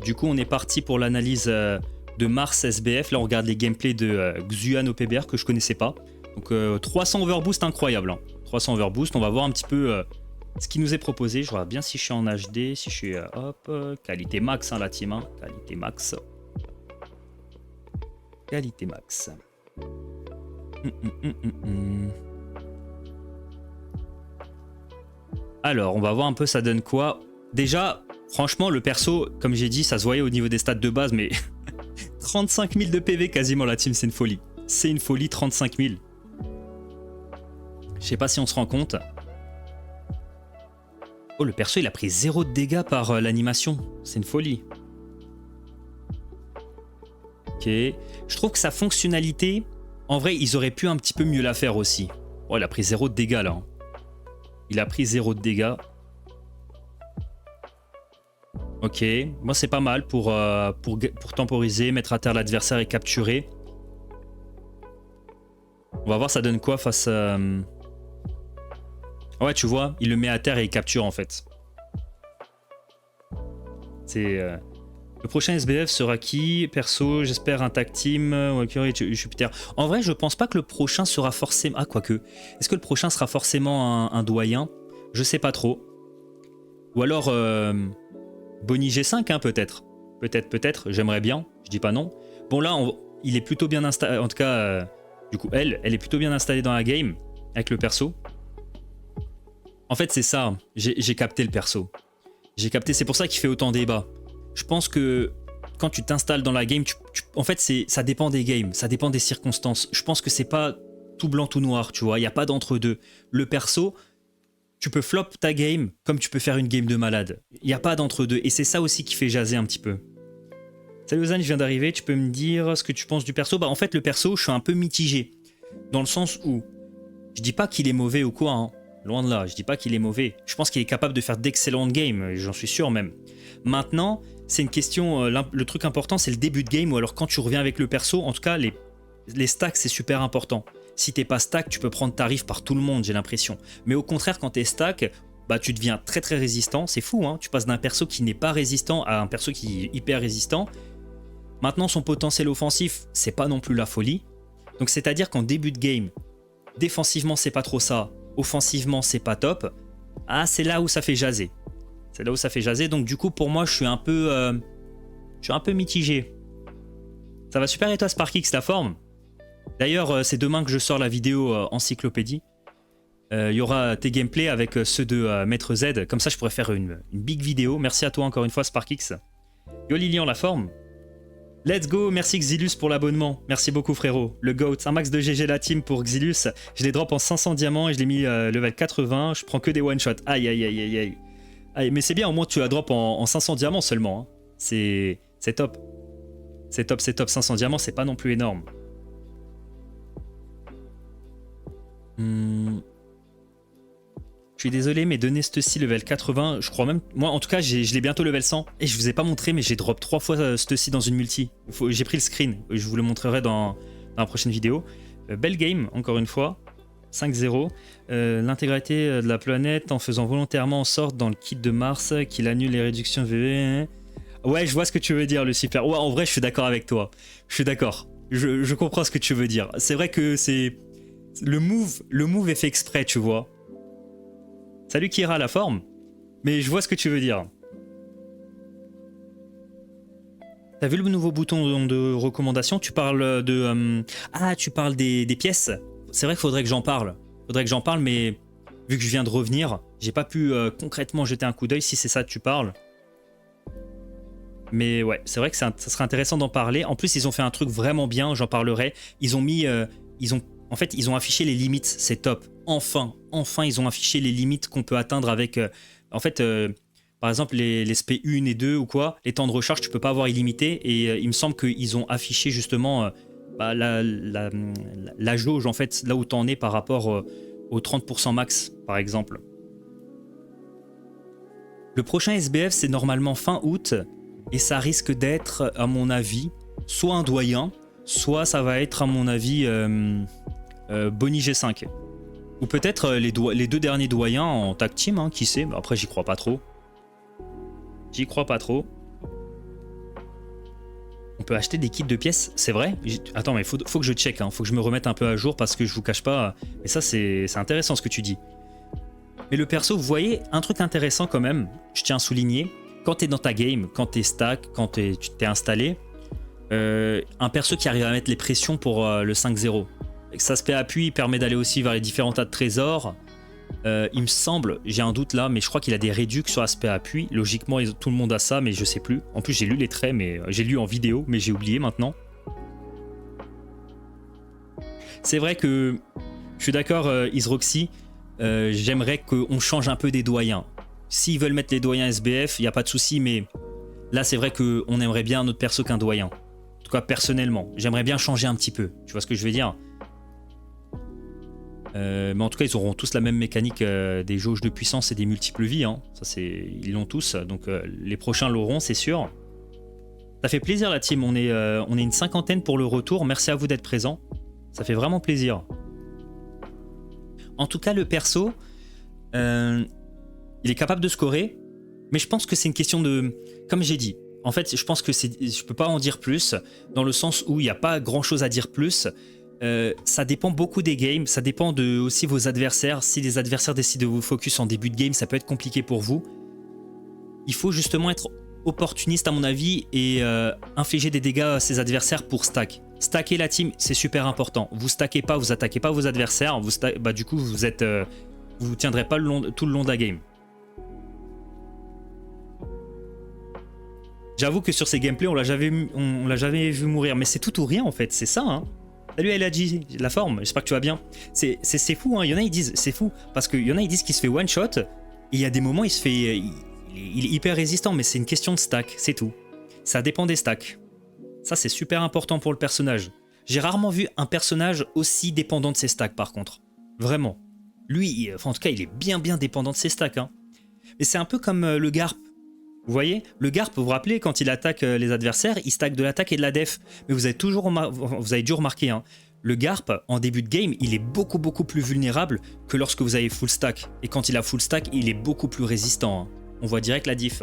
Du coup, on est parti pour l'analyse de Mars SBF. Là, on regarde les gameplays de Xuan au PBR que je connaissais pas. Donc 300 overboost, incroyable. Hein. 300 overboost, on va voir un petit peu ce qui nous est proposé. Je vois bien si je suis en HD, si je suis hop, qualité max hein, la team, hein. Qualité max. Qualité max. Alors, on va voir un peu ça donne quoi. Déjà, franchement, le perso, comme j'ai dit, ça se voyait au niveau des stats de base, mais 35 000 de PV quasiment la team, c'est une folie. C'est une folie, 35 000. Je sais pas si on se rend compte. Oh, le perso, il a pris 0 de dégâts par l'animation. C'est une folie. Ok. Je trouve que sa fonctionnalité, en vrai, ils auraient pu un petit peu mieux la faire aussi. Oh, il a pris 0 de dégâts là. Hein. Il a pris 0 de dégâts. Ok. Moi, c'est pas mal pour temporiser, mettre à terre l'adversaire et capturer. On va voir ça donne quoi face à... Ouais, tu vois, il le met à terre et il capture en fait. C'est... Le prochain SBF sera qui? Perso, j'espère un tag team, Walker et Jupiter. En vrai, je pense pas que le prochain sera forcément... Ah, quoique. Est-ce que le prochain sera forcément un doyen? Je sais pas trop. Ou alors... Bonnie G5, hein, peut-être. Peut-être. J'aimerais bien. Je dis pas non. Bon, là, il est plutôt bien installé. En tout cas, du coup, elle est plutôt bien installée dans la game avec le perso. En fait, c'est ça. J'ai capté le perso. J'ai capté. C'est pour ça qu'il fait autant débat. Je pense que quand tu t'installes dans la game, en fait, ça dépend des games. Ça dépend des circonstances. Je pense que c'est pas tout blanc, tout noir, tu vois. Il n'y a pas d'entre-deux. Le perso... Tu peux flop ta game comme tu peux faire une game de malade. Il n'y a pas d'entre-deux. Et c'est ça aussi qui fait jaser un petit peu. Salut Ozan, je viens d'arriver. Tu peux me dire ce que tu penses du perso? Bah en fait, le perso, je suis un peu mitigé. Dans le sens où je dis pas qu'il est mauvais ou quoi. Hein. Loin de là, je dis pas qu'il est mauvais. Je pense qu'il est capable de faire d'excellentes games. J'en suis sûr même. Maintenant, c'est une question... le truc important, c'est le début de game. Ou alors quand tu reviens avec le perso, en tout cas, les stacks, c'est super important. Si t'es pas stack, tu peux prendre tarif par tout le monde, j'ai l'impression. Mais au contraire, quand t'es stack, bah tu deviens très très résistant. C'est fou, hein. Tu passes d'un perso qui n'est pas résistant à un perso qui est hyper résistant. Maintenant, son potentiel offensif, c'est pas non plus la folie. Donc c'est-à-dire qu'en début de game, défensivement, c'est pas trop ça. Offensivement, c'est pas top. Ah, c'est là où ça fait jaser. C'est là où ça fait jaser. Donc du coup, pour moi, je suis un peu mitigé. Ça va super et toi, Sparkix, la forme? D'ailleurs, c'est demain que je sors la vidéo encyclopédie. Il y aura tes gameplays avec ceux de Maître Z. Comme ça, je pourrais faire une big vidéo. Merci à toi encore une fois, Sparkix. Yo Lilian, la forme. Let's go, merci Xilus pour l'abonnement. Merci beaucoup, frérot. Le GOAT, un max de GG la team pour Xilus. Je les drop en 500 diamants et je l'ai mis level 80. Je prends que des one-shots. Aïe, aïe, aïe, aïe, aïe. Aïe, mais c'est bien, au moins tu la drop en 500 diamants seulement. Hein. C'est top. C'est top, 500 diamants, c'est pas non plus énorme. Je suis désolé, mais donner Stussy level 80, je crois même... Moi, en tout cas, je l'ai bientôt level 100. Et je vous ai pas montré, mais j'ai drop 3 fois Stussy dans une multi. J'ai pris le screen. Je vous le montrerai dans la prochaine vidéo. Belle game, encore une fois. 5-0. L'intégralité de la planète en faisant volontairement en sorte dans le kit de Mars qu'il annule les réductions VV. Ouais, je vois ce que tu veux dire, Lucifer. Ouais, en vrai, je suis d'accord avec toi. Je suis d'accord. Je comprends ce que tu veux dire. C'est vrai que c'est... Le move est fait exprès, tu vois. Salut Kira, la forme. Mais je vois ce que tu veux dire. T'as vu le nouveau bouton de recommandation? Tu parles de... Ah, tu parles des pièces. C'est vrai qu'il faudrait que j'en parle. Mais vu que je viens de revenir, j'ai pas pu concrètement jeter un coup d'œil si c'est ça que tu parles. Mais ouais, c'est vrai que ça serait intéressant d'en parler. En plus, ils ont fait un truc vraiment bien, j'en parlerai. Ils ont mis... En fait, ils ont affiché les limites, c'est top. Enfin, ils ont affiché les limites qu'on peut atteindre avec... en fait, par exemple, les SP1 et 2 ou quoi, les temps de recharge, tu peux pas avoir illimité. Et il me semble qu'ils ont affiché justement la jauge, en fait, là où t'en es par rapport au 30% max, par exemple. Le prochain SBF, c'est normalement fin août. Et ça risque d'être, à mon avis, soit un doyen, soit ça va être, à mon avis... Bonnie G5 ou peut-être les 2 derniers doyens en tag team, hein, qui sait. Après, j'y crois pas trop. On peut acheter des kits de pièces, c'est vrai? Attends, mais faut que je check, hein. Faut que je me remette un peu à jour parce que je vous cache pas. Mais ça, c'est intéressant ce que tu dis. Mais le perso, vous voyez, un truc intéressant quand même, je tiens à souligner, quand t'es dans ta game, quand t'es stack, quand tu t'es installé, un perso qui arrive à mettre les pressions pour le 5-0. Sa aspect appui permet d'aller aussi vers les différents tas de trésors. Il me semble, j'ai un doute là, mais je crois qu'il a des réducs sur aspect appui. Logiquement, tout le monde a ça, mais je sais plus. En plus, j'ai lu les traits, mais j'ai lu en vidéo, mais j'ai oublié maintenant. C'est vrai que je suis d'accord, Isroxy. J'aimerais qu'on change un peu des doyens. S'ils veulent mettre les doyens SBF, il n'y a pas de souci, mais là, c'est vrai qu'on aimerait bien un autre perso qu'un doyen. En tout cas, personnellement, j'aimerais bien changer un petit peu. Tu vois ce que je veux dire? Mais en tout cas, ils auront tous la même mécanique des jauges de puissance et des multiples vies. Hein. Ça, ils l'ont tous, donc les prochains l'auront, c'est sûr. Ça fait plaisir la team, on est une cinquantaine pour le retour. Merci à vous d'être présents. Ça fait vraiment plaisir. En tout cas, le perso, il est capable de scorer, mais je pense que c'est une question de... Comme j'ai dit, en fait, je pense que je peux pas en dire plus, dans le sens où il n'y a pas grand-chose à dire plus. Ça dépend beaucoup des games, ça dépend de aussi vos adversaires. Si les adversaires décident de vous focus en début de game, ça peut être compliqué pour vous. Il faut justement être opportuniste à mon avis et infliger des dégâts à ses adversaires pour stack. Stacker la team, c'est super important. Vous stackez pas, vous attaquez pas vos adversaires, du coup vous tiendrez pas tout le long de la game. J'avoue que sur ces gameplays, on l'a jamais vu mourir, mais c'est tout ou rien en fait, c'est ça hein. Salut Eladji, la forme, j'espère que tu vas bien. C'est fou, hein. Il y en a ils disent, c'est fou, parce qu'il y en a ils disent qu'il se fait one shot, et il y a des moments il est hyper résistant, mais c'est une question de stack, c'est tout. Ça dépend des stacks. Ça c'est super important pour le personnage. J'ai rarement vu un personnage aussi dépendant de ses stacks par contre. Vraiment. Lui, en tout cas il est bien dépendant de ses stacks. Hein. Mais c'est un peu comme le Garp. Vous voyez, le Garp, vous vous rappelez, quand il attaque les adversaires, il stack de l'attaque et de la def. Mais vous avez dû remarquer, hein, le Garp, en début de game, il est beaucoup plus vulnérable que lorsque vous avez full stack. Et quand il a full stack, il est beaucoup plus résistant. Hein. On voit direct la diff.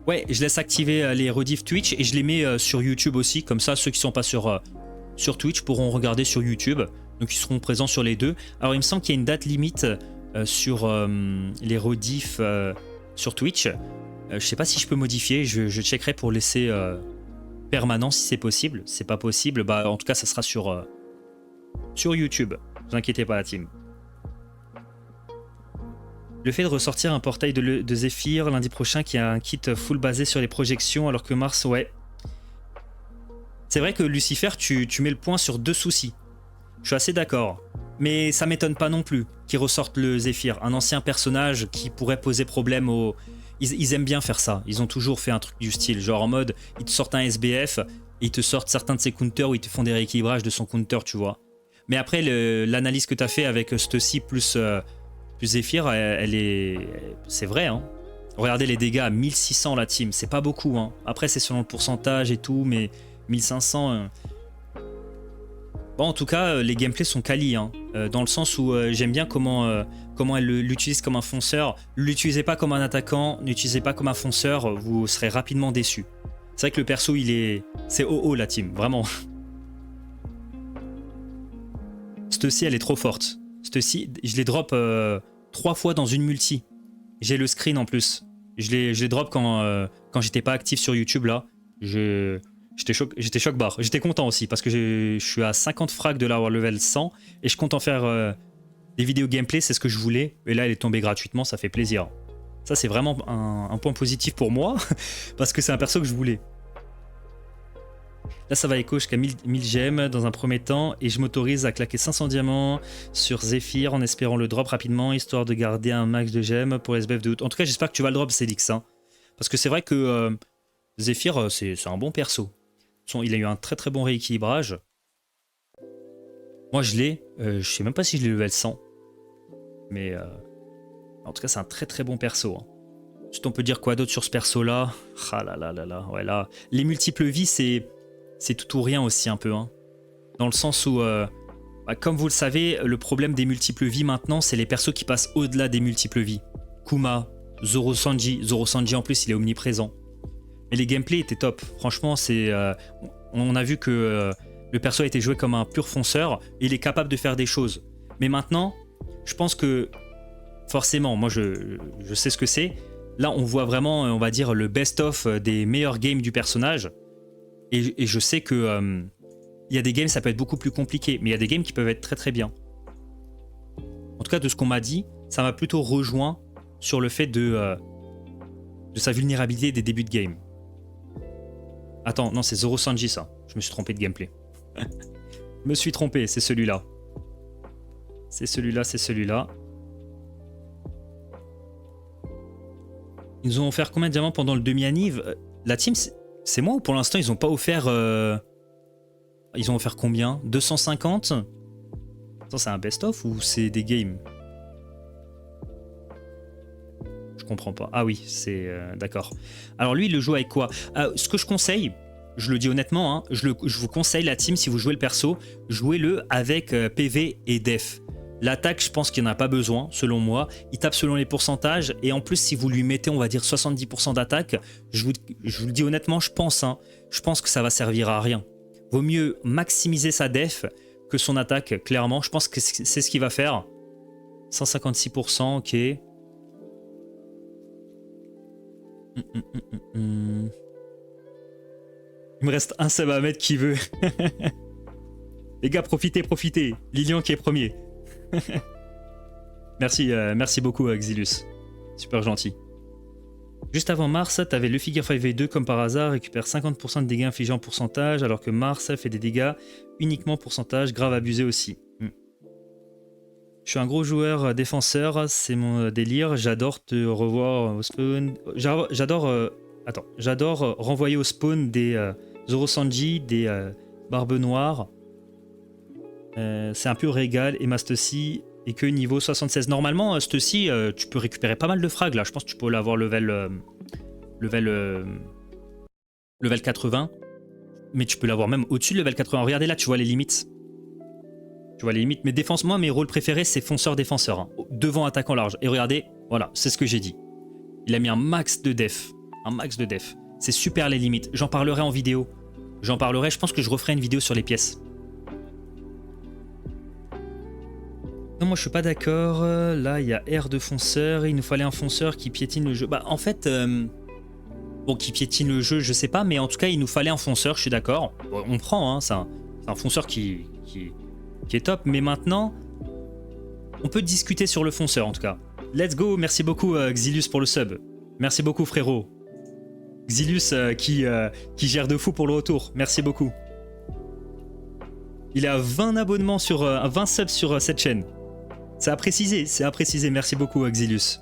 Ouais, je laisse activer les rediffs Twitch et je les mets sur YouTube aussi. Comme ça, ceux qui sont pas sur Twitch pourront regarder sur YouTube. Donc ils seront présents sur les deux. Alors il me semble qu'il y a une date limite... sur les rediffs sur Twitch. Je sais pas si je peux modifier, je checkerai pour laisser permanent si c'est possible. Si c'est pas possible, bah en tout cas ça sera sur YouTube. Ne vous inquiétez pas la team. Le fait de ressortir un portail de Zephyr lundi prochain qui a un kit full basé sur les projections alors que Mars, ouais. C'est vrai que Lucifer, tu mets le point sur deux soucis. Je suis assez d'accord. Mais ça m'étonne pas non plus qu'ils ressortent le Zephyr, un ancien personnage qui pourrait poser problème aux... Ils aiment bien faire ça, ils ont toujours fait un truc du style, genre en mode, ils te sortent un SBF, et ils te sortent certains de ses counters où ils te font des rééquilibrages de son counter, tu vois. Mais après, l'analyse que tu as fait avec Stussy plus Zephyr, c'est vrai, hein. Regardez les dégâts à 1600 la team, c'est pas beaucoup, hein. Après c'est selon le pourcentage et tout, mais 1500... Bon, en tout cas, les gameplays sont quali, hein, dans le sens où j'aime bien comment elle l'utilise comme un fonceur. L'utilisez pas comme un attaquant, n'utilisez pas comme un fonceur, vous serez rapidement déçu. C'est vrai que le perso, c'est OO la team, vraiment. Stussy, elle est trop forte. Stussy, je les drop 3 fois dans une multi. J'ai le screen en plus. Je les drop quand j'étais pas actif sur YouTube là. J'étais choc barre. J'étais content aussi parce que je suis à 50 frags de la level 100 et je compte en faire des vidéos gameplay, c'est ce que je voulais. Et là, elle est tombée gratuitement, ça fait plaisir. Ça, c'est vraiment un point positif pour moi parce que c'est un perso que je voulais. Là, ça va écho jusqu'à 1000 gemmes dans un premier temps et je m'autorise à claquer 500 diamants sur Zephyr en espérant le drop rapidement histoire de garder un max de gemmes pour SBF de août. En tout cas, j'espère que tu vas le drop, Célix. Hein, parce que c'est vrai que Zephyr, c'est un bon perso. Il a eu un très bon rééquilibrage. Moi je l'ai, je sais même pas si je l'ai level 100. Mais en tout cas c'est un très bon perso. Hein. Ensuite on peut dire quoi d'autre sur ce perso là? Ah là, ouais là. Les multiples vies c'est tout ou rien aussi un peu. Hein. Dans le sens où, comme vous le savez, le problème des multiples vies maintenant c'est les persos qui passent au-delà des multiples vies. Kuma, Zoro Sanji en plus il est omniprésent. Mais les gameplays étaient top. Franchement, on a vu que le perso a été joué comme un pur fonceur et il est capable de faire des choses. Mais maintenant, je pense que forcément, moi je sais ce que c'est. Là, on voit vraiment, on va dire, le best-of des meilleurs games du personnage. Et je sais que il y a des games, ça peut être beaucoup plus compliqué, mais il y a des games qui peuvent être très très bien. En tout cas, de ce qu'on m'a dit, ça m'a plutôt rejoint sur le fait de sa vulnérabilité des débuts de game. Attends, non, c'est Zoro Sanji ça. Je me suis trompé de gameplay. Je me suis trompé, c'est celui-là. C'est celui-là, c'est celui-là. Ils nous ont offert combien de diamants pendant le demi-anniv? La team, c'est moi ou pour l'instant ils ont pas offert... Ils ont offert combien? 250? Ça c'est un best-of ou c'est des games? Je comprends pas. Ah oui, c'est... d'accord. Alors lui, il le joue avec quoi? Ce que je conseille, je le dis honnêtement, hein, je vous conseille la team, si vous jouez le perso, jouez-le avec PV et Def. L'attaque, je pense qu'il n'y en a pas besoin, selon moi. Il tape selon les pourcentages. Et en plus, si vous lui mettez, on va dire, 70% d'attaque, je vous le dis honnêtement, je pense que ça va servir à rien. Vaut mieux maximiser sa def que son attaque, clairement. Je pense que c'est ce qu'il va faire. 156%, ok. Il me reste un sub à mettre qui veut. Les gars, profitez. Lilian qui est premier. Merci beaucoup Xilus. Super gentil. Juste avant Mars, t'avais le Figure 5v2 comme par hasard, récupère 50% de dégâts infligés en pourcentage, alors que Mars fait des dégâts uniquement pourcentage, grave abusé aussi. Je suis un gros joueur défenseur, c'est mon délire, j'adore te revoir au spawn. J'adore renvoyer au spawn des Zoro Sanji, des Barbes Noires. C'est un pur régal, et Mastussi et que niveau 76. Normalement, Stussy, tu peux récupérer pas mal de frags là. Je pense que tu peux l'avoir level 80. Mais tu peux l'avoir même au-dessus de level 80. Regardez là, tu vois les limites. Mais défense, moi, mes rôles préférés, c'est fonceur-défenseur. Hein. Devant attaquant large. Et regardez, voilà, c'est ce que j'ai dit. Il a mis un max de def. C'est super les limites. J'en parlerai en vidéo. Je pense que je referai une vidéo sur les pièces. Non, moi je suis pas d'accord. Là, il y a R de fonceur. Il nous fallait un fonceur qui piétine le jeu. Bah, en fait, bon, qui piétine le jeu, je sais pas, mais en tout cas, il nous fallait un fonceur, je suis d'accord. Bon, on prend, hein, c'est un fonceur qui est top, mais maintenant, on peut discuter sur le fonceur en tout cas. Let's go, merci beaucoup Xilus pour le sub. Merci beaucoup, frérot. Xilus qui gère de fou pour le retour. Merci beaucoup. Il est à 20 abonnements sur 20 subs sur cette chaîne. C'est à préciser. Merci beaucoup, Xilus.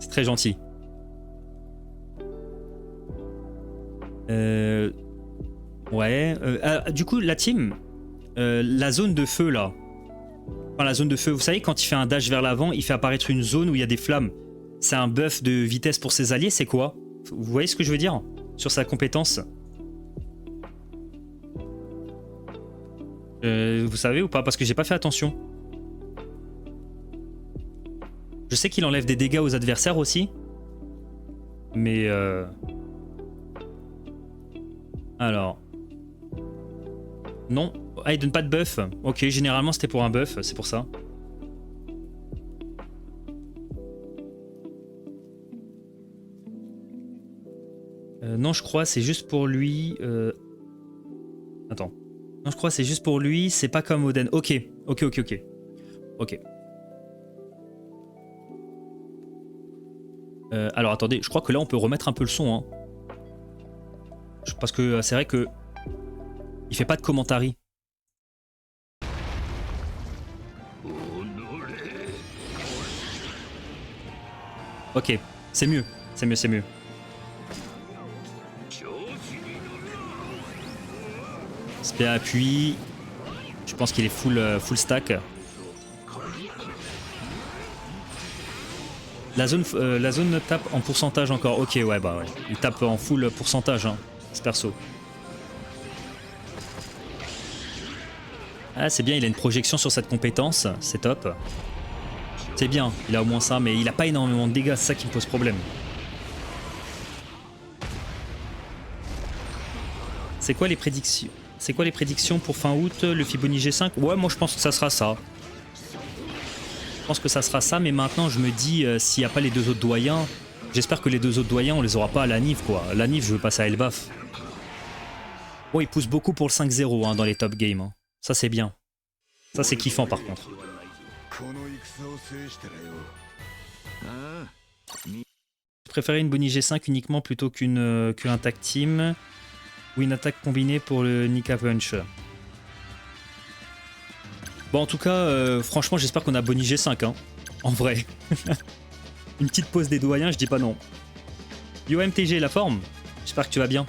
C'est très gentil. Ouais. Du coup, la team, la zone de feu là. Enfin, la zone de feu, vous savez, quand il fait un dash vers l'avant, il fait apparaître une zone où il y a des flammes. C'est un buff de vitesse pour ses alliés, c'est quoi? Vous voyez ce que je veux dire? Sur sa compétence. Vous savez ou pas? Parce que j'ai pas fait attention. Je sais qu'il enlève des dégâts aux adversaires aussi. Mais alors... Non. Ah, il donne pas de buff. Ok, généralement c'était pour un buff, c'est pour ça. Non, je crois c'est juste pour lui... Attends. Non, je crois c'est juste pour lui, c'est pas comme Oden. Ok. Alors attendez, je crois que là on peut remettre un peu le son. Hein. Parce que c'est vrai que... Il fait pas de commentary. Ok, c'est mieux. Spé appui. Je pense qu'il est full stack. La zone tape en pourcentage encore. Ok, ouais, bah ouais. Il tape en full pourcentage, hein, ce perso. Ah, c'est bien, il a une projection sur cette compétence. C'est top. C'est bien, il a au moins ça, mais il a pas énormément de dégâts. C'est ça qui me pose problème. C'est quoi les prédictions? C'est quoi les prédictions pour fin août? Le Fibonacci G5? Ouais, moi je pense que ça sera ça. Je pense que ça sera ça, mais maintenant je me dis, s'il n'y a pas les deux autres doyens, j'espère que les deux autres doyens, on les aura pas à la Nive, quoi. La Nive, je veux passer à Elbaf. Bon, il pousse beaucoup pour le 5-0 hein, dans les top games. Hein. Ça, c'est bien. Ça, c'est kiffant, par contre. Je préférais une Bonnie G5 uniquement plutôt qu'un tag team ou une attaque combinée pour le Nika Punch. Bon, en tout cas, franchement, j'espère qu'on a Bonnie G5, hein, en vrai. Une petite pause des doyens, je dis pas non. Yo MTG, la forme? J'espère que tu vas bien.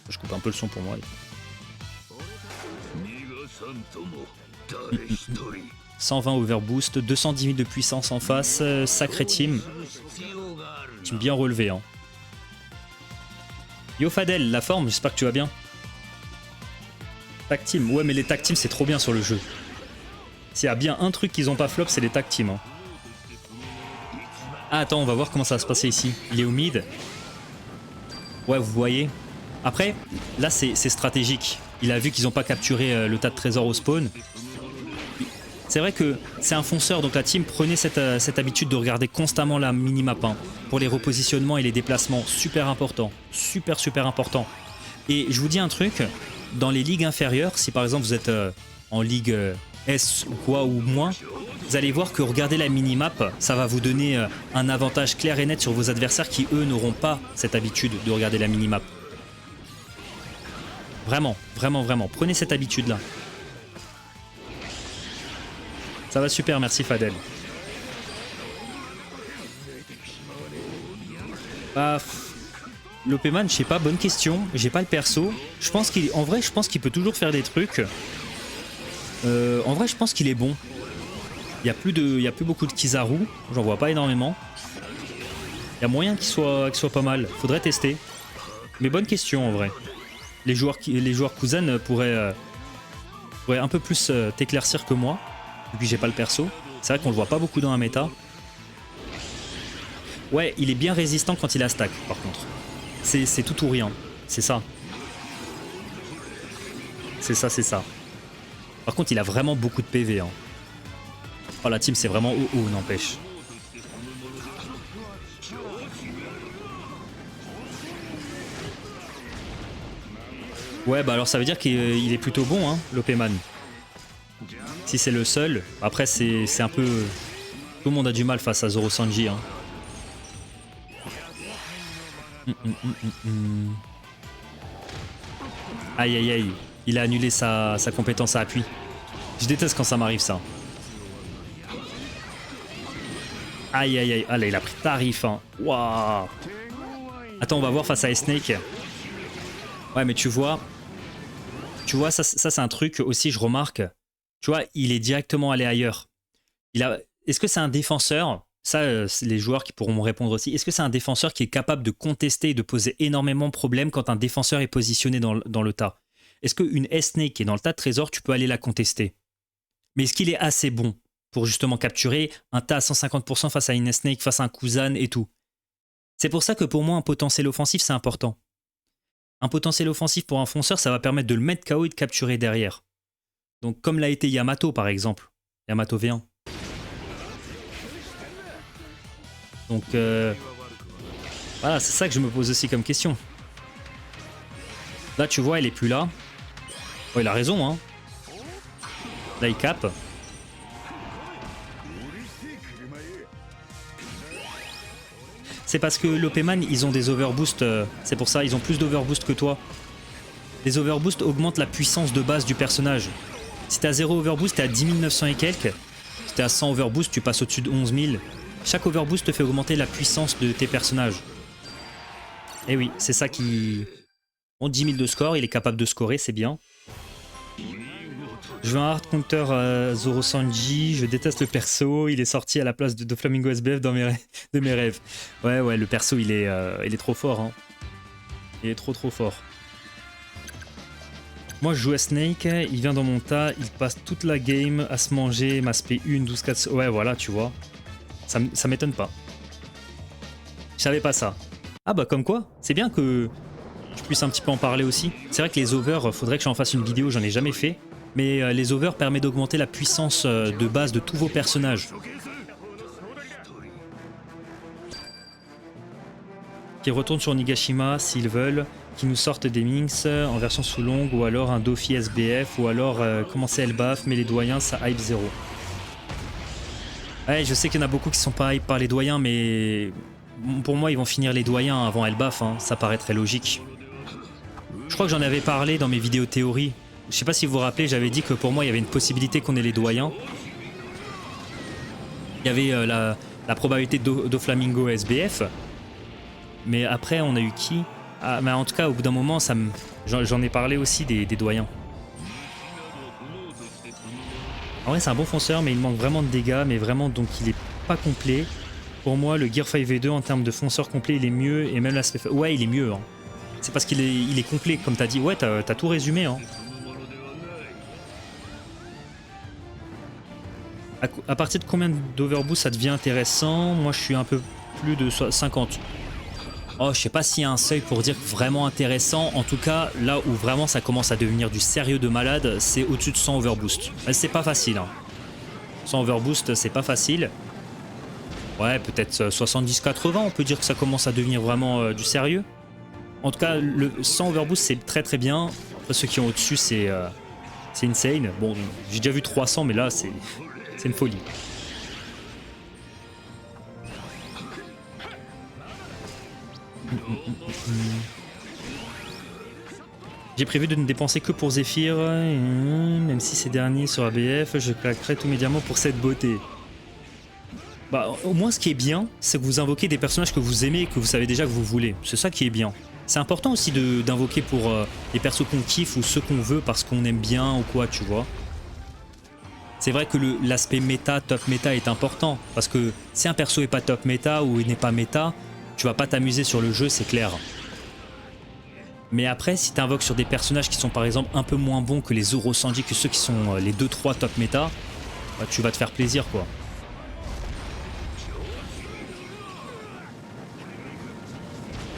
Je coupe un peu le son pour moi. 120 overboost, 210 000 de puissance en face, sacré team. Team bien relevé. Hein. Yo Fadel, la forme, j'espère que tu vas bien. Tag team, ouais mais les tag teams c'est trop bien sur le jeu. S'il y a bien un truc qu'ils ont pas flop, c'est les tag teams. Hein. Ah attends, on va voir comment ça va se passer ici. Il est au mid. Ouais, vous voyez. Après, là c'est stratégique. Il a vu qu'ils n'ont pas capturé le tas de trésors au spawn. C'est vrai que c'est un fonceur, donc la team, prenez cette habitude de regarder constamment la minimap hein, pour les repositionnements et les déplacements. Super important. Super important. Et je vous dis un truc, dans les ligues inférieures, si par exemple vous êtes en ligue S ou quoi ou moins, vous allez voir que regarder la minimap, ça va vous donner un avantage clair et net sur vos adversaires qui eux n'auront pas cette habitude de regarder la minimap. Vraiment. Prenez cette habitude-là. Ça va super, merci Fadel. Bah, Lopeman, je sais pas, bonne question. J'ai pas le perso. Je pense en vrai, je pense qu'il peut toujours faire des trucs. En vrai, je pense qu'il est bon. Il y a plus beaucoup de Kizaru. J'en vois pas énormément. Il y a moyen qu'il soit pas mal. Faudrait tester. Mais bonne question en vrai. Les joueurs Kuzan pourraient un peu plus t'éclaircir que moi. Et puis j'ai pas le perso. C'est vrai qu'on le voit pas beaucoup dans la méta. Ouais, il est bien résistant quand il a stack par contre. C'est tout ou rien. C'est ça. C'est ça. Par contre il a vraiment beaucoup de PV. Hein. Oh la team c'est vraiment haut n'empêche. Ouais bah alors ça veut dire qu'il est plutôt bon hein, Lopeman. Si c'est le seul, après c'est un peu... Tout le monde a du mal face à Zoro Sanji. Hein. Aïe, il a annulé sa compétence à appui. Je déteste quand ça m'arrive ça. Aïe, ah là il a pris tarif. Hein. Waouh. Attends, on va voir face à S-Snake. Ouais mais tu vois ça c'est un truc aussi je remarque. Tu vois, il est directement allé ailleurs. Est-ce que c'est un défenseur? Ça, les joueurs qui pourront me répondre aussi. Est-ce que c'est un défenseur qui est capable de contester et de poser énormément de problèmes quand un défenseur est positionné dans le tas? Est-ce qu'une S-Snake qui est dans le tas de trésors, tu peux aller la contester? Mais est-ce qu'il est assez bon pour justement capturer un tas à 150% face à une S-Snake, face à un Kuzan et tout? C'est pour ça que pour moi, un potentiel offensif, c'est important. Un potentiel offensif pour un fonceur, ça va permettre de le mettre KO et de capturer derrière. Donc comme l'a été Yamato par exemple, Yamato V1. Donc voilà, c'est ça que je me pose aussi comme question. Là tu vois, elle est plus là. Oh, il a raison hein. Là il cap. C'est parce que Lopeman, ils ont des overboosts, c'est pour ça, ils ont plus d'overboost que toi. Les overboosts augmentent la puissance de base du personnage. Si t'es à 0 overboost, t'es à 10 900 et quelques. Si t'es à 100 overboost, tu passes au-dessus de 11 000. Chaque overboost te fait augmenter la puissance de tes personnages. Et oui, c'est ça qui... Bon, 10 000 de score, il est capable de scorer, c'est bien. Je veux un hard counter à Zoro Sanji, je déteste le perso, il est sorti à la place de Flamingo SBF de mes rêves. Ouais, le perso, il est trop fort. Hein. Il est trop fort. Moi je joue à Snake, il vient dans mon tas, il passe toute la game à se manger, m'aspect 1, 12, 4... Ouais voilà, tu vois. Ça m'étonne pas. Je savais pas ça. Ah bah comme quoi, c'est bien que je puisse un petit peu en parler aussi. C'est vrai que les overs, faudrait que j'en fasse une vidéo, j'en ai jamais fait. Mais les overs permettent d'augmenter la puissance de base de tous vos personnages. Qui retournent sur Nigashima s'ils veulent, qui nous sortent des Minx en version sous longue, ou alors un Dofi SBF, ou alors commencer Elbaf, mais les doyens ça hype 0. Ouais, je sais qu'il y en a beaucoup qui sont pas hype par les doyens, mais pour moi ils vont finir les doyens avant Elbaf, hein. Ça paraît très logique. Je crois que j'en avais parlé dans mes vidéos théorie. Je sais pas si vous vous rappelez, j'avais dit que pour moi il y avait une possibilité qu'on ait les doyens. Il y avait la probabilité d'Oflamingo SBF. Mais après on a eu qui? Ah, mais en tout cas au bout d'un moment j'en ai parlé aussi des doyens. En vrai c'est un bon fonceur mais il manque vraiment de dégâts, mais vraiment donc il est pas complet. Pour moi le Gear 5v2 en termes de fonceur complet il est mieux, et même l'aspect... Ouais il est mieux hein. C'est parce qu'il est complet comme t'as dit, ouais t'as tout résumé hein. À partir de combien d'overboost ça devient intéressant? Moi je suis un peu plus de 50. Oh, je sais pas s'il y a un seuil pour dire vraiment intéressant. En tout cas, là où vraiment ça commence à devenir du sérieux de malade, c'est au-dessus de 100 overboost. C'est pas facile. Hein. 100 overboost, c'est pas facile. Ouais, peut-être 70-80, on peut dire que ça commence à devenir vraiment du sérieux. En tout cas, le 100 overboost, c'est très très bien. Après, ceux qui ont au-dessus, c'est insane. Bon, j'ai déjà vu 300, mais là, c'est une folie. J'ai prévu de ne dépenser que pour Zephyr, même si ces derniers sur ABF, je claquerai tous mes diamants pour cette beauté. Bah, au moins ce qui est bien, c'est que vous invoquez des personnages que vous aimez et que vous savez déjà que vous voulez. C'est ça qui est bien. C'est important aussi d'invoquer pour les persos qu'on kiffe ou ceux qu'on veut parce qu'on aime bien ou quoi, tu vois. C'est vrai que l'aspect méta, top méta est important, parce que si un perso est pas top méta ou il n'est pas méta, tu vas pas t'amuser sur le jeu, c'est clair. Mais après, si tu invoques sur des personnages qui sont par exemple un peu moins bons que les Zoro Sanji, que ceux qui sont les 2-3 top méta, bah, tu vas te faire plaisir quoi.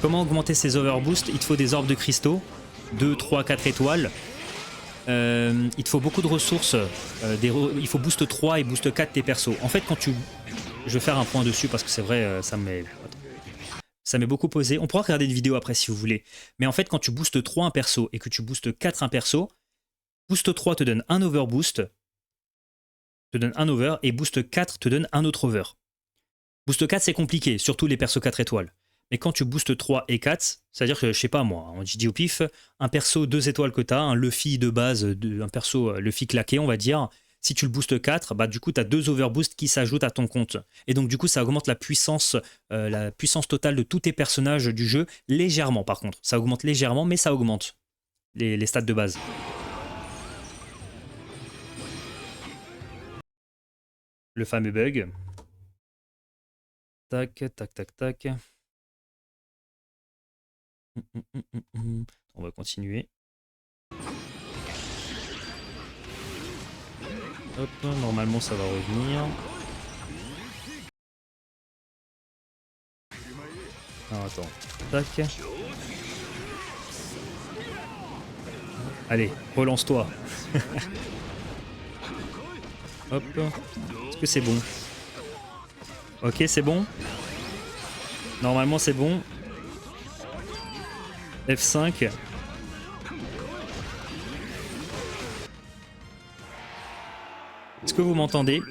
Comment augmenter ces overboosts? Il te faut des orbes de cristaux, 2, 3, 4 étoiles. Il te faut beaucoup de ressources, il faut boost 3 et boost 4 tes persos. En fait quand tu... Je vais faire un point dessus parce que c'est vrai, ça m'est beaucoup posé. On pourra regarder une vidéo après si vous voulez. Mais en fait quand tu boostes 3 un perso et que tu boostes 4 un perso, boost 3 te donne un overboost, te donne un over, et boost 4 te donne un autre over. Boost 4 c'est compliqué, surtout les persos 4 étoiles. Mais quand tu boostes 3 et 4, c'est-à-dire que, je sais pas moi, je dis au pif, un perso 2 étoiles que tu as, un Luffy de base, un perso Luffy claqué, on va dire, si tu le boostes 4, bah du coup tu as 2 overboosts qui s'ajoutent à ton compte. Et donc du coup ça augmente la puissance totale de tous tes personnages du jeu, légèrement par contre. Ça augmente légèrement, mais ça augmente les stats de base. Le fameux bug. Tac, tac, tac, tac. On va continuer. Hop, normalement ça va revenir. Alors attends, tac. Allez, relance-toi. Hop. Est-ce que c'est bon? Ok, c'est bon. Normalement c'est bon. F5. Est-ce que vous m'entendez?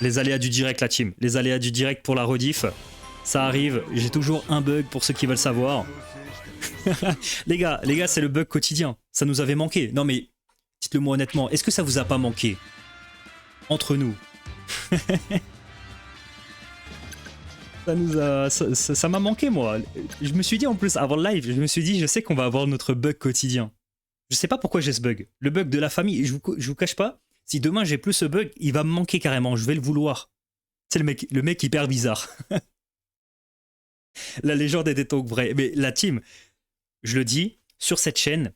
Les aléas du direct, la team. Les aléas du direct pour la rediff. Ça arrive. J'ai toujours un bug pour ceux qui veulent savoir. les gars, c'est le bug quotidien. Ça nous avait manqué. Non mais, dites-le moi honnêtement. Est-ce que ça vous a pas manqué? Entre nous. Ça m'a manqué moi. Je me suis dit en plus avant le live, je me suis dit je sais qu'on va avoir notre bug quotidien. Je sais pas pourquoi j'ai ce bug. Le bug de la famille, je vous cache pas, si demain j'ai plus ce bug, il va me manquer carrément, je vais le vouloir. C'est le mec hyper bizarre. La légende est des talks vrais. Mais la team, je le dis, sur cette chaîne,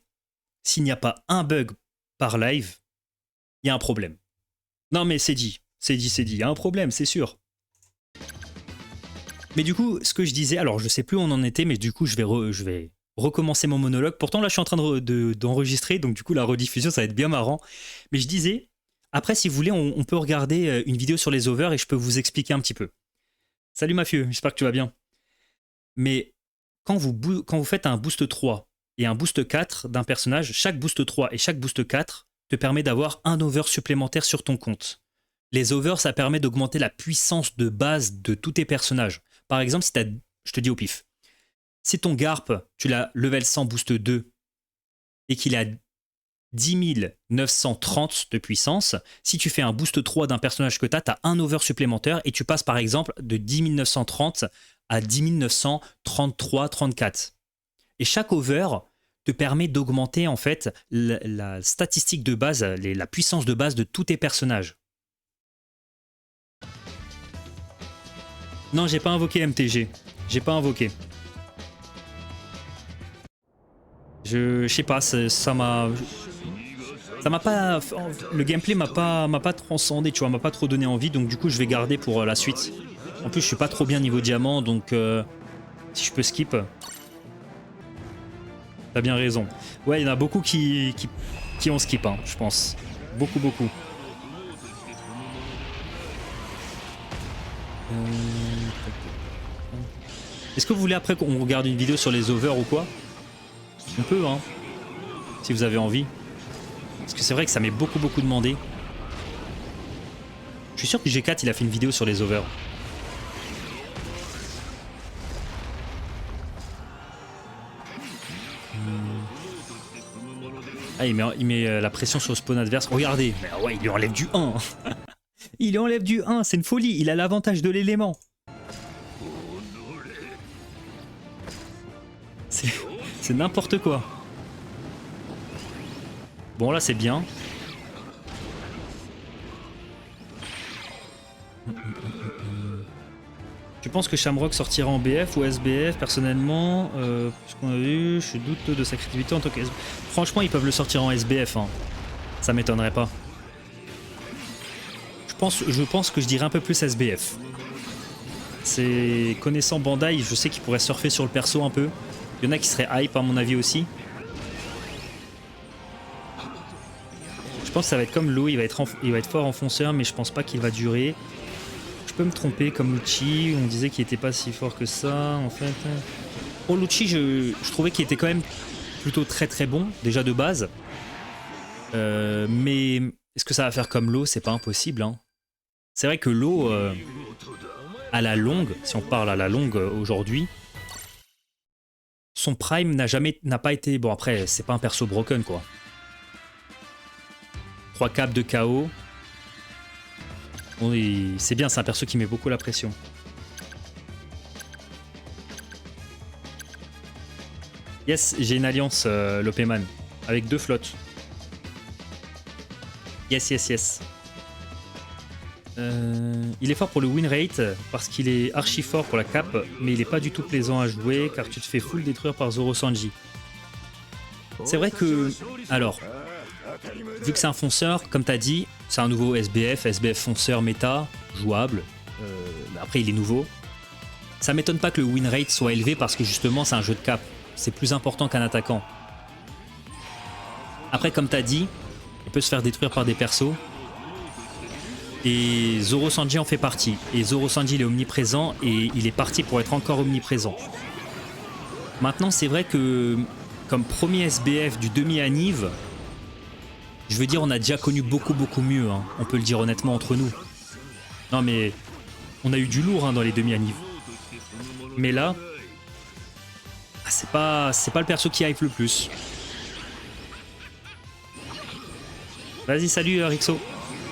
s'il n'y a pas un bug par live, il y a un problème. Non mais c'est dit, il y a un problème, c'est sûr. Mais du coup, ce que je disais, alors je sais plus où on en était, mais du coup je vais recommencer mon monologue. Pourtant, là, je suis en train d'enregistrer, donc du coup, la rediffusion, ça va être bien marrant. Mais je disais, après, si vous voulez, on peut regarder une vidéo sur les overs et je peux vous expliquer un petit peu. Salut Mafieux, j'espère que tu vas bien. Mais quand vous faites un boost 3 et un boost 4 d'un personnage, chaque boost 3 et chaque boost 4 te permet d'avoir un over supplémentaire sur ton compte. Les overs, ça permet d'augmenter la puissance de base de tous tes personnages. Par exemple, si je te dis au pif, si ton Garp, tu l'as level 100 boost 2 et qu'il a 10 930 de puissance, si tu fais un boost 3 d'un personnage que tu as un over supplémentaire et tu passes par exemple de 10 930 à 10 933, 34. Et chaque over te permet d'augmenter en fait la statistique de base, la puissance de base de tous tes personnages. Non, j'ai pas invoqué MTG. J'ai pas invoqué. Je sais pas, ça m'a pas, le gameplay m'a pas transcendé, tu vois, m'a pas trop donné envie, donc du coup je vais garder pour la suite. En plus je suis pas trop bien niveau diamant, donc si je peux skip. T'as bien raison. Ouais, il y en a beaucoup qui ont skip, hein, je pense. Beaucoup. Est-ce que vous voulez après qu'on regarde une vidéo sur les overs ou quoi? On peut, hein, si vous avez envie. Parce que c'est vrai que ça m'est beaucoup demandé. Je suis sûr que G4 il a fait une vidéo sur les overs. Ah, il met la pression sur le spawn adverse. Regardez, mais ouais, il lui enlève du 1. Il lui enlève du 1, c'est une folie. Il a l'avantage de l'élément. C'est n'importe quoi. Bon, là, c'est bien. Tu penses que Shamrock sortira en BF ou SBF? Personnellement, puisqu'on a vu, je suis douteux de sa créativité en tant que SBF. Franchement, ils peuvent le sortir en SBF. Hein. Ça m'étonnerait pas. Je pense que je dirais un peu plus SBF. C'est connaissant Bandai, je sais qu'il pourrait surfer sur le perso un peu. Il y en a qui seraient hype à mon avis aussi. Je pense que ça va être comme Lo, il va être fort enfonceur, mais je pense pas qu'il va durer. Je peux me tromper comme Lucci, on disait qu'il était pas si fort que ça en fait. Oh, Lucci, je trouvais qu'il était quand même plutôt très bon, déjà de base. Mais est-ce que ça va faire comme Lo? C'est pas impossible. Hein. C'est vrai que Lo, à la longue, si on parle à la longue aujourd'hui, son prime n'a pas été... Bon après, c'est pas un perso broken quoi. 3 caps de KO. Bon, c'est bien, c'est un perso qui met beaucoup la pression. Yes, j'ai une alliance, Lopeman, avec 2 flottes. Yes. Il est fort pour le win rate parce qu'il est archi fort pour la cap, mais il est pas du tout plaisant à jouer car tu te fais full détruire par Zoro Sanji. C'est vrai que... Alors, vu que c'est un fonceur, comme t'as dit, c'est un nouveau SBF fonceur méta, jouable. Après, il est nouveau. Ça m'étonne pas que le win rate soit élevé parce que justement, c'est un jeu de cap. C'est plus important qu'un attaquant. Après, comme t'as dit, il peut se faire détruire par des persos. Et Zoro Sanji en fait partie. Et Zoro Sanji il est omniprésent et il est parti pour être encore omniprésent. Maintenant, c'est vrai que comme premier SBF du demi-anniv, je veux dire, on a déjà connu beaucoup mieux. Hein. On peut le dire honnêtement entre nous. Non mais, on a eu du lourd hein, dans les demi-anniv. Mais là, c'est pas le perso qui hype le plus. Vas-y, salut Rixo.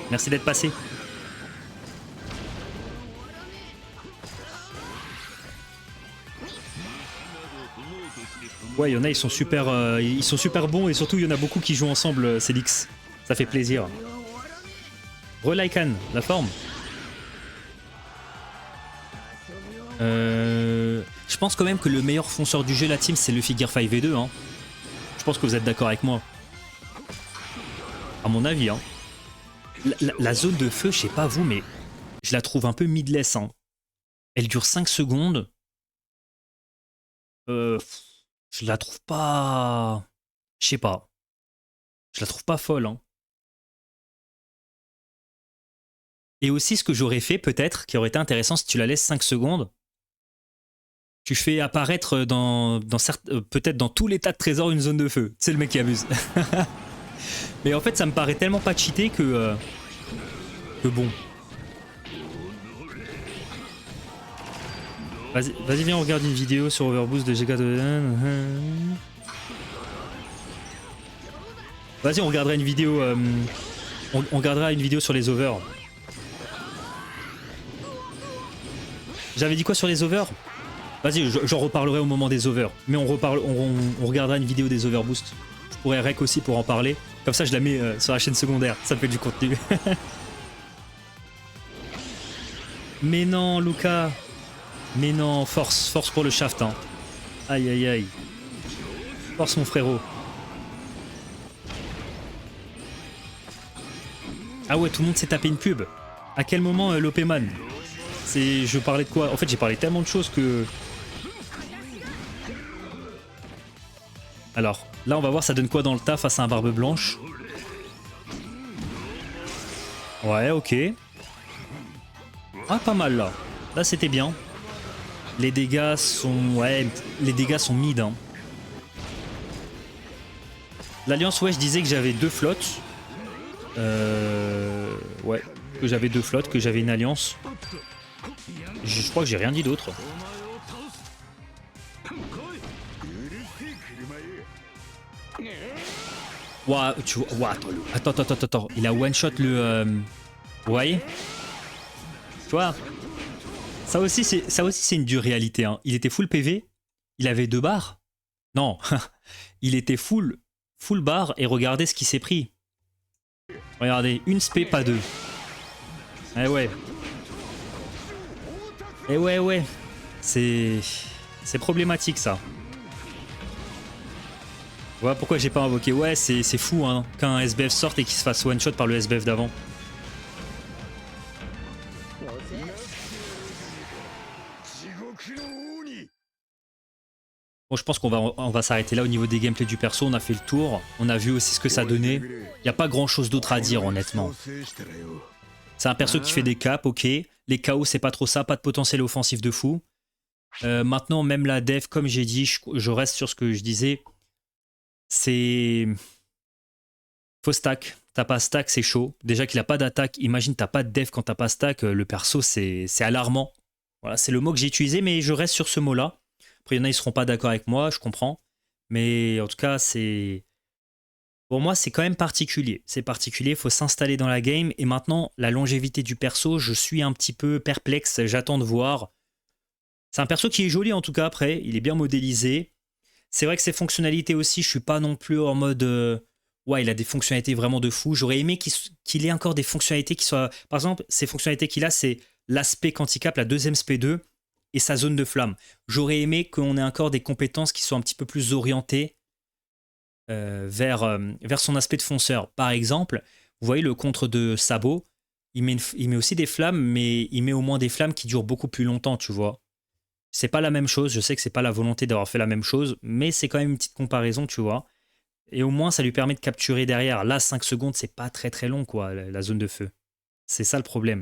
Merci d'être passé. Ouais, il y en a, ils sont super bons et surtout il y en a beaucoup qui jouent ensemble, Célix. Ça fait plaisir. Relaikan, la forme. Je pense quand même que le meilleur fonceur du jeu, la team, c'est le Figure 5v2. Hein. Je pense que vous êtes d'accord avec moi. À mon avis. Hein. La zone de feu, je sais pas vous, mais je la trouve un peu midless. Hein. Elle dure 5 secondes. Je la trouve pas... Je sais pas. Je la trouve pas folle, hein. Et aussi, ce que j'aurais fait, peut-être, qui aurait été intéressant, si tu la laisses 5 secondes, tu fais apparaître peut-être dans tous les tas de trésors une zone de feu. C'est le mec qui abuse. Mais en fait, ça me paraît tellement pas cheaté que bon. Vas-y, viens, on regarde une vidéo sur Overboost de GK. Vas-y, on regardera une vidéo. On regardera une vidéo sur les overs. J'avais dit quoi sur les overs? Vas-y, j'en reparlerai au moment des overs. Mais on regardera une vidéo des overboost. Je pourrais rec aussi pour en parler. Comme ça, je la mets sur la chaîne secondaire. Ça me fait du contenu. Mais non, Lucas. Mais non, force pour le shaft. Hein. Aïe, aïe, aïe. Force, mon frérot. Ah ouais, tout le monde s'est tapé une pub. À quel moment, l'Opéman? Je parlais de quoi? En fait, j'ai parlé tellement de choses que... Alors, là, on va voir ça donne quoi dans le tas face à un barbe blanche. Ouais, ok. Ah, pas mal, là. Là, c'était bien. Les dégâts sont... Ouais, les dégâts sont mid. Hein. L'Alliance, ouais, je disais que j'avais 2 flottes. Ouais, que j'avais 2 flottes, que j'avais une Alliance. Je crois que j'ai rien dit d'autre. Ouah, tu vois... Ouah, attends. Il a one-shot le... Vous voyez? Tu vois? Ça aussi, c'est une dure réalité. Hein. Il était full PV. Il avait 2 barres. Non. Il était full bar et regardez ce qu'il s'est pris. Regardez, une spé, pas 2. Eh ouais. Eh ouais. C'est problématique ça. Voilà pourquoi j'ai pas invoqué. Ouais, c'est fou hein, qu'un SBF sorte et qu'il se fasse one shot par le SBF d'avant. Bon, je pense qu'on va s'arrêter là au niveau des gameplays du perso. On a fait le tour. On a vu aussi ce que ça donnait. Il n'y a pas grand chose d'autre à dire honnêtement. C'est un perso qui fait des caps, ok. Les KO, c'est pas trop ça. Pas de potentiel offensif de fou. Maintenant, même la dev, comme j'ai dit, je reste sur ce que je disais. C'est... Faut stack. T'as pas stack, c'est chaud. Déjà qu'il a pas d'attaque. Imagine, t'as pas de dev quand t'as pas stack. Le perso, c'est alarmant. Voilà, c'est le mot que j'ai utilisé, mais je reste sur ce mot-là. Après, il y en a, ils seront pas d'accord avec moi, je comprends. Mais en tout cas, c'est... Pour moi, c'est quand même particulier. C'est particulier, il faut s'installer dans la game. Et maintenant, la longévité du perso, je suis un petit peu perplexe. J'attends de voir. C'est un perso qui est joli en tout cas après. Il est bien modélisé. C'est vrai que ses fonctionnalités aussi, je suis pas non plus en mode... Ouais, il a des fonctionnalités vraiment de fou. J'aurais aimé qu'il ait encore des fonctionnalités qui soient... Par exemple, ces fonctionnalités qu'il a, c'est l'aspect quanticap, la deuxième SP2 et sa zone de flamme. J'aurais aimé qu'on ait encore des compétences qui soient un petit peu plus orientées vers son aspect de fonceur. Par exemple, vous voyez le contre de Sabot, il met aussi des flammes, mais il met au moins des flammes qui durent beaucoup plus longtemps, tu vois. C'est pas la même chose, je sais que c'est pas la volonté d'avoir fait la même chose, mais c'est quand même une petite comparaison, tu vois. Et au moins, ça lui permet de capturer derrière. Là, 5 secondes, c'est pas très très long, quoi, la zone de feu. C'est ça le problème.